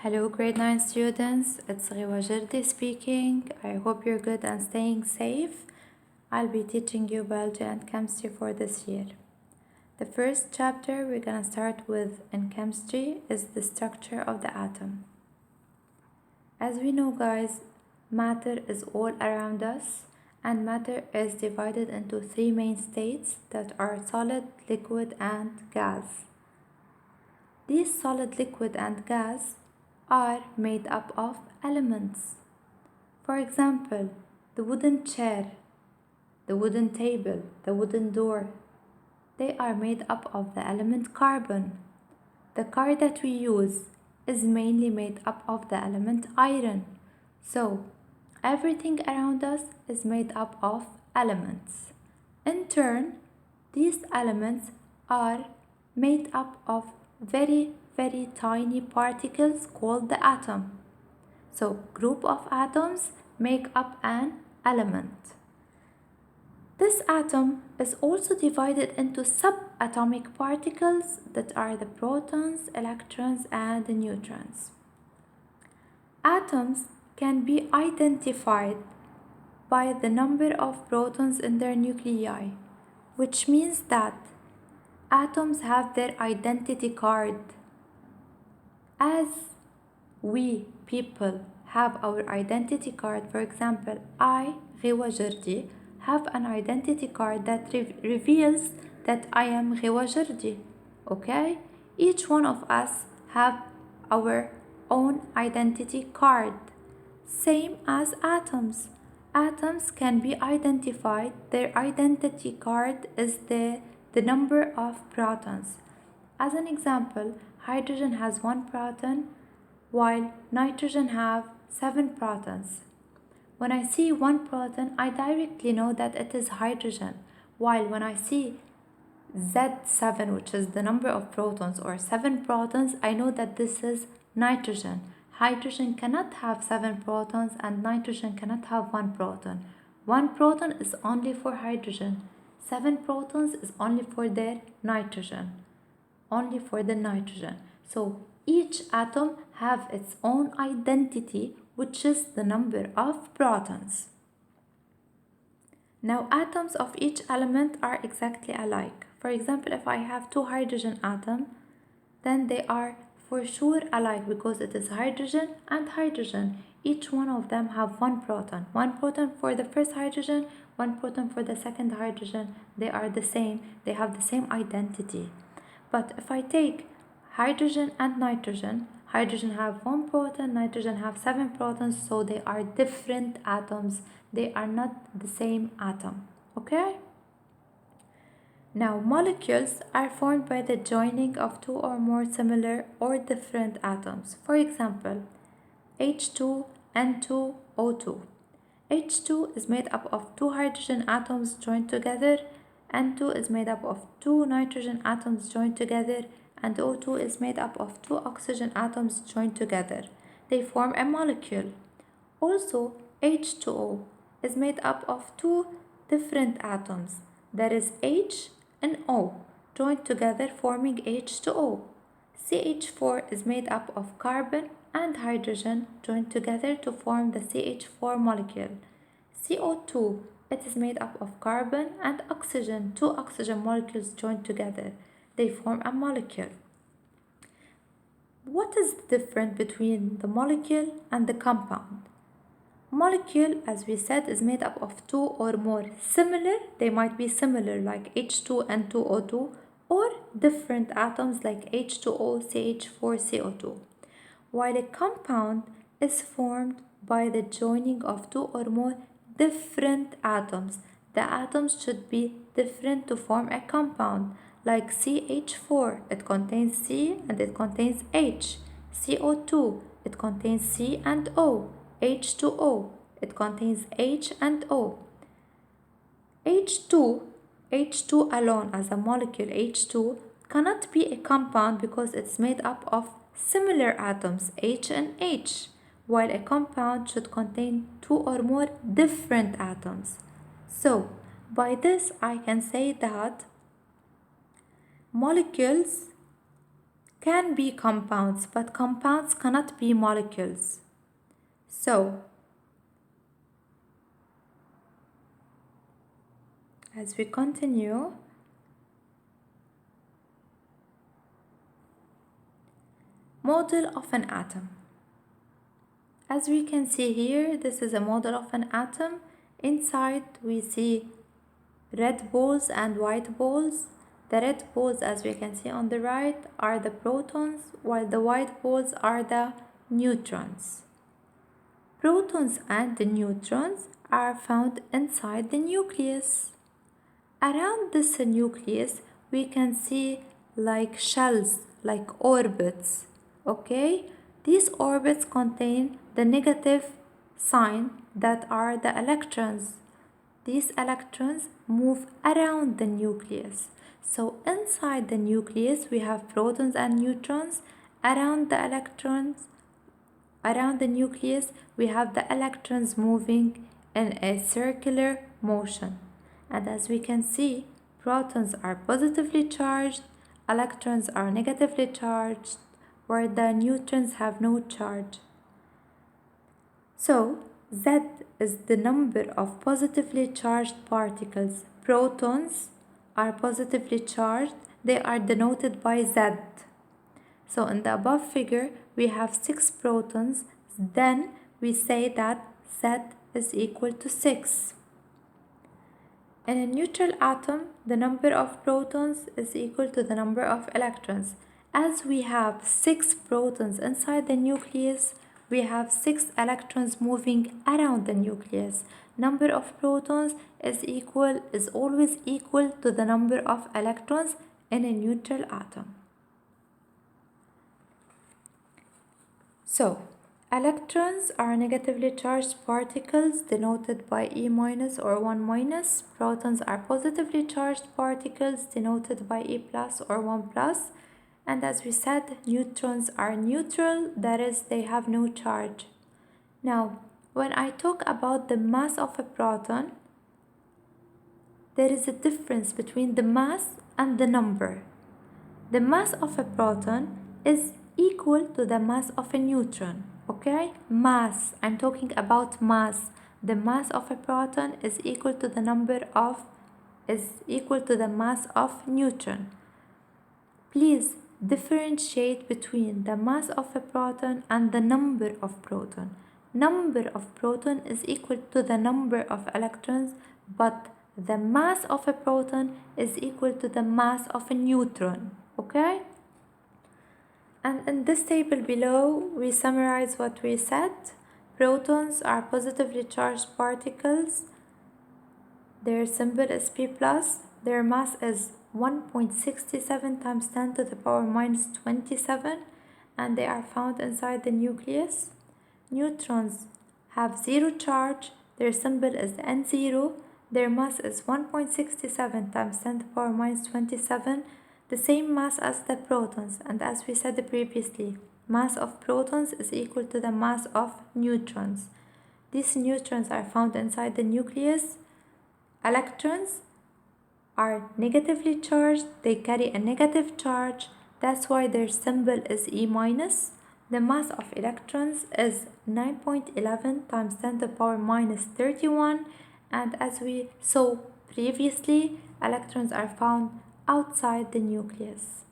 Hello, grade 9 students. It's Ghiwa Jirdi speaking. I hope you're good and staying safe. I'll be teaching you biology and chemistry for this year. The first chapter we're gonna start with in chemistry is the structure of the atom. As we know, guys, matter is all around us, and matter is divided into three main states that are solid, liquid, and gas. These solid, liquid, and gas are made up of elements. For example, the wooden chair, the wooden table, the wooden door, they are made up of the element carbon. The car that we use is mainly made up of the element iron. So, everything around us is made up of elements. In turn, these elements are made up of very tiny particles called the atom. So group of atoms make up an element. This atom is also divided into subatomic particles that are the protons, electrons, and the neutrons. Atoms can be identified by the number of protons in their nuclei, which means that atoms have their identity card. As we people have our identity card, for example, I, Ghiwa Jirdi, have an identity card that reveals that I am Ghiwa Jirdi. Okay? Each one of us have our own identity card. Same as atoms. Atoms can be identified. Their identity card is the number of protons. As an example, hydrogen has 1 proton, while nitrogen have 7 protons. When I see 1 proton, I directly know that it is hydrogen, while when I see Z7, which is the number of protons, or 7 protons, I know that this is nitrogen. Hydrogen cannot have 7 protons and nitrogen cannot have 1 proton. 1 proton is only for hydrogen. 7 protons is only for their nitrogen. Only for the nitrogen. So each atom have its own identity, which is the number of protons. Now atoms of each element are exactly alike. For example, if I have 2 hydrogen atoms, then they are for sure alike because it is hydrogen and hydrogen. Each one of them have 1 proton. 1 proton for the first hydrogen, 1 proton for the second hydrogen. They are the same. They have the same identity. But if I take hydrogen and nitrogen, hydrogen have 1 proton, nitrogen have 7 protons, so they are different atoms. They are not the same atom. Okay? Now, molecules are formed by the joining of 2 or more similar or different atoms. For example, H2, N2, O2. H2 is made up of 2 hydrogen atoms joined together, N2 is made up of 2 nitrogen atoms joined together, and O2 is made up of 2 oxygen atoms joined together. They form a molecule. Also, H2O is made up of 2 different atoms, that is H and O, joined together forming H2O. CH4 is made up of carbon and hydrogen joined together to form the CH4 molecule. CO2, it is made up of carbon and oxygen, 2 oxygen molecules joined together. They form a molecule. What is the difference between the molecule and the compound? Molecule, as we said, is made up of 2 or more similar, they might be similar like H2 and 2O2, or different atoms like H2O, CH4, CO2. While a compound is formed by the joining of 2 or more different atoms. The atoms should be different to form a compound, like CH4, it contains C and it contains H. CO2, it contains C and O. H2O, it contains H and O. H2 alone as a molecule H2 cannot be a compound because it's made up of similar atoms H and H, while a compound should contain 2 or more different atoms. So, by this I can say that molecules can be compounds, but compounds cannot be molecules. So, as we continue, model of an atom. As we can see here, this is a model of an atom. Inside we see red balls and white balls. The red balls, as we can see on the right, are the protons, while the white balls are the neutrons. Protons and the neutrons are found inside the nucleus. Around this nucleus, we can see like shells, like orbits. Okay? These orbits contain the negative sign that are the electrons. These electrons move around the nucleus. So inside the nucleus we have protons and neutrons. Around the nucleus we have the electrons moving in a circular motion. And as we can see, protons are positively charged, electrons are negatively charged, where the neutrons have no charge. So Z is the number of positively charged particles. Protons are positively charged. They are denoted by Z. So in the above figure, we have 6 protons. Then we say that Z is equal to 6. In a neutral atom, the number of protons is equal to the number of electrons. As we have 6 protons inside the nucleus, we have 6 electrons moving around the nucleus. Number of protons is always equal to the number of electrons in a neutral atom. So, electrons are negatively charged particles denoted by E- or 1-. Protons are positively charged particles denoted by E+ or 1+. And as we said, neutrons are neutral, that is, they have no charge. Now, when I talk about the mass of a proton, there is a difference between the mass and the number. The mass of a proton is equal to the mass of a neutron. Okay? Mass. I'm talking about mass. The mass of a proton is equal to the mass of neutron. Please differentiate between the mass of a proton and the number of proton. Number of proton is equal to the number of electrons, but the mass of a proton is equal to the mass of a neutron. Okay? And in this table below, we summarize what we said. Protons are positively charged particles. Their symbol is P+. Their mass is 1.67 times 10 to the power minus 27, and they are found inside the nucleus. Neutrons have zero charge. Their symbol is N0. Their mass is 1.67 times 10 to the power minus 27, the same mass as the protons. And as we said previously, mass of protons is equal to the mass of neutrons. These neutrons are found inside the nucleus. Electrons are negatively charged. They carry a negative charge. That's why their symbol is E-. The mass of electrons is 9.11 times 10 to the power minus 31. And as we saw previously, electrons are found outside the nucleus.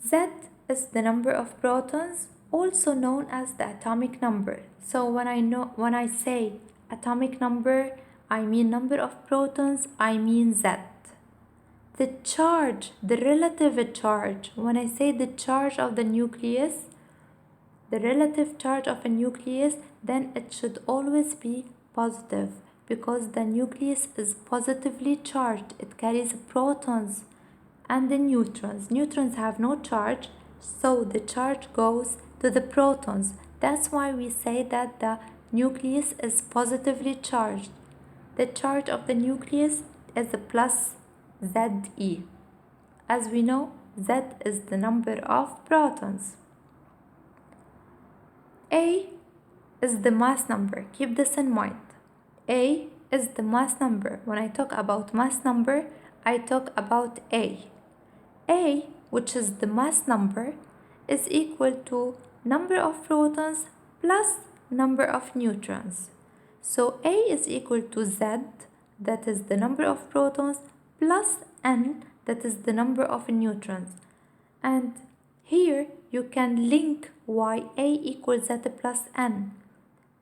Z is the number of protons, also known as the atomic number. So when I say atomic number, I mean number of protons, I mean Z. The charge, the relative charge, when I say the charge of the nucleus, the relative charge of a nucleus, then it should always be positive, because the nucleus is positively charged. It carries protons and the neutrons. Neutrons have no charge, so the charge goes to the protons. That's why we say that the nucleus is positively charged. The charge of the nucleus is the plus Ze. As we know, Z is the number of protons. A is the mass number. Keep this in mind. A is the mass number. When I talk about mass number, I talk about A. A, which is the mass number, is equal to number of protons plus number of neutrons. So A is equal to Z, that is the number of protons, plus N, that is the number of neutrons. And here you can link why A equals Z plus N.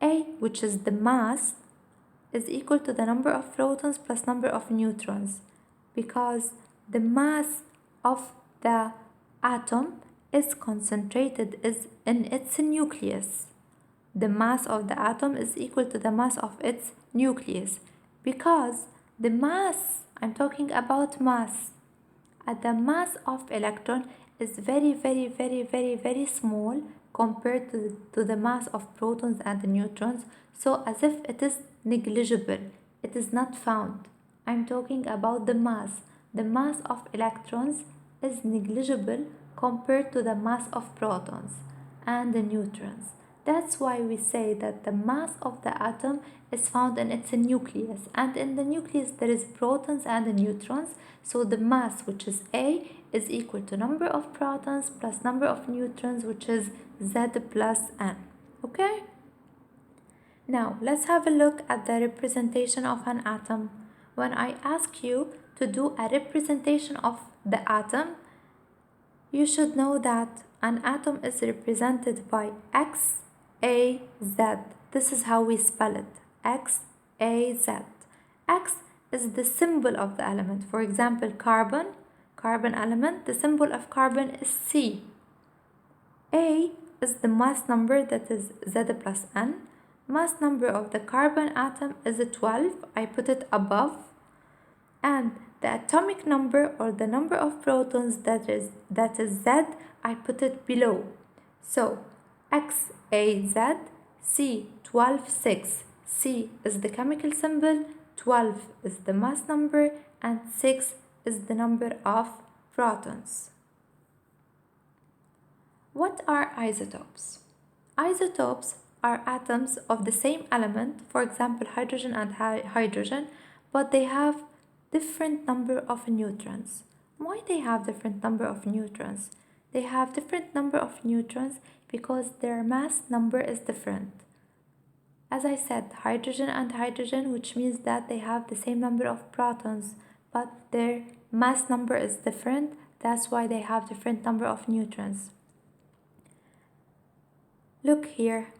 A, which is the mass, is equal to the number of protons plus number of neutrons, because the mass of the atom is concentrated in its nucleus. The mass of the atom is equal to the mass of its nucleus, because the mass, I'm talking about mass, the mass of electron is very small compared to the mass of protons and neutrons, so as if it is negligible, it is not found. I'm talking about the mass. The mass of electrons is negligible compared to the mass of protons and the neutrons. That's why we say that the mass of the atom is found in its nucleus, and in the nucleus there is protons and neutrons, so the mass, which is A, is equal to number of protons plus number of neutrons, which is Z plus N. Okay? Now let's have a look at the representation of an atom. When I ask you to do a representation of the atom, you should know that an atom is represented by X, A, Z. This is how we spell it. X, A, Z. X is the symbol of the element. For example, carbon element, the symbol of carbon is C. A is the mass number, that is Z plus N. Mass number of the carbon atom is 12. I put it above. And the atomic number, or the number of protons, that is Z, I put it below. So X, A, Z, C, 12, 6. C is the chemical symbol, 12 is the mass number, and 6 is the number of protons. What are isotopes? Isotopes are atoms of the same element, for example hydrogen and hydrogen, but they have different number of neutrons. Why they have different number of neutrons? They have different number of neutrons because their mass number is different. As I said, hydrogen and hydrogen, which means that they have the same number of protons, but their mass number is different. That's why they have different number of neutrons. Look here,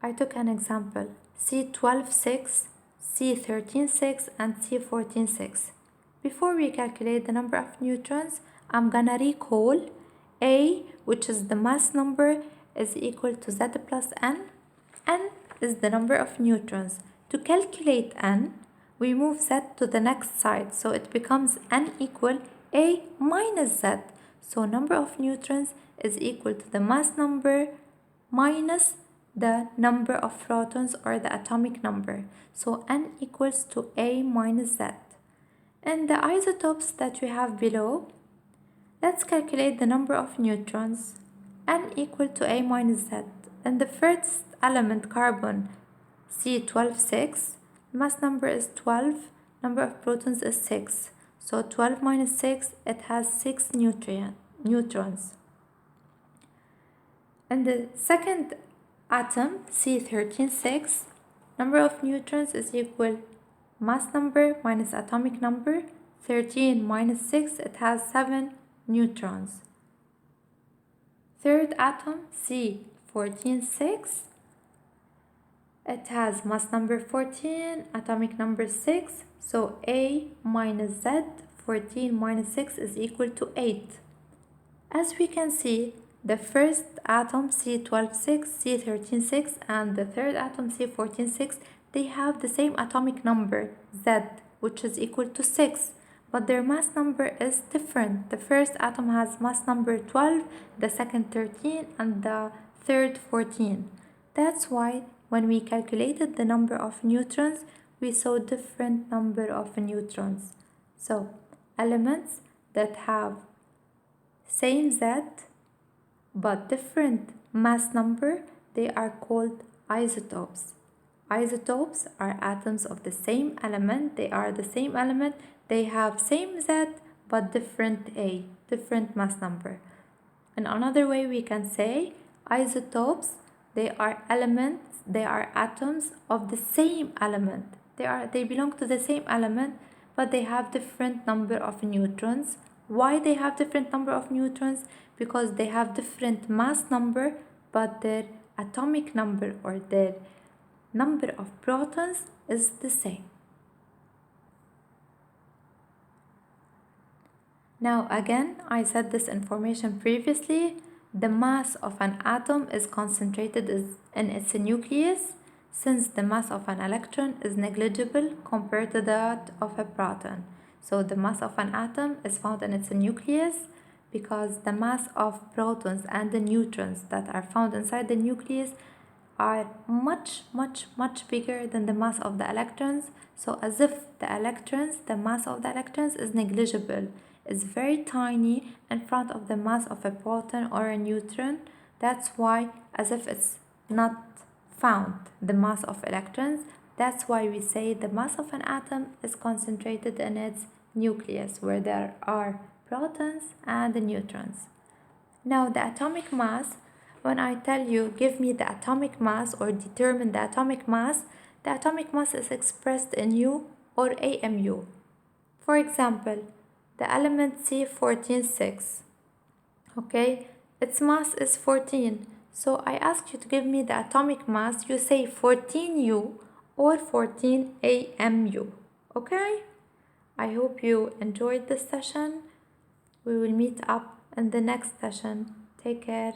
I took an example, C12,6, C13,6, and C14,6. Before we calculate the number of neutrons, I'm gonna recall A, which is the mass number, is equal to Z plus N. N is the number of neutrons. To calculate N, we move Z to the next side, so it becomes N equal A minus Z. So number of neutrons is equal to the mass number minus the number of protons, or the atomic number. So N equals to A minus Z. And the isotopes that we have below, let's calculate the number of neutrons. N equal to A minus Z. And the first element, carbon, C12,6, mass number is 12, number of protons is 6. So 12 minus 6, it has 6 neutrons. And the second atom, C13,6, number of neutrons is equal mass number minus atomic number. 13 minus 6, it has 7 neutrons. Third atom, C14,6, it has mass number 14, atomic number 6, so A minus Z, 14 minus 6 is equal to 8. As we can see, the first atom C12,6, C13,6, and the third atom C14,6, they have the same atomic number, Z, which is equal to 6, but their mass number is different. The first atom has mass number 12, the second 13, and the third 14. That's why when we calculated the number of neutrons, we saw different number of neutrons. So elements that have same Z but different mass number, they are called isotopes. Isotopes are atoms of the same element. They are the same element. They have same Z but different mass number. In another way, we can say isotopes, they are elements, they are atoms of the same element. They belong to the same element, but they have different number of neutrons. Why they have different number of neutrons? Because they have different mass number, but their atomic number or their number of protons is the same. Now again, I said this information previously. The mass of an atom is concentrated in its nucleus, since the mass of an electron is negligible compared to that of a proton. So the mass of an atom is found in its nucleus, because the mass of protons and the neutrons that are found inside the nucleus are much bigger than the mass of the electrons. So as if the mass of the electrons is negligible, is very tiny in front of the mass of a proton or a neutron. That's why, as if it's not found, the mass of electrons. That's why we say the mass of an atom is concentrated in its nucleus, where there are protons and the neutrons. Now the atomic mass, when I tell you give me the atomic mass or determine the atomic mass is expressed in U or AMU. For example, the element C146, okay, its mass is 14. So I ask you to give me the atomic mass, you say 14U or 14AMU, okay? I hope you enjoyed this session. We will meet up in the next session. Take care.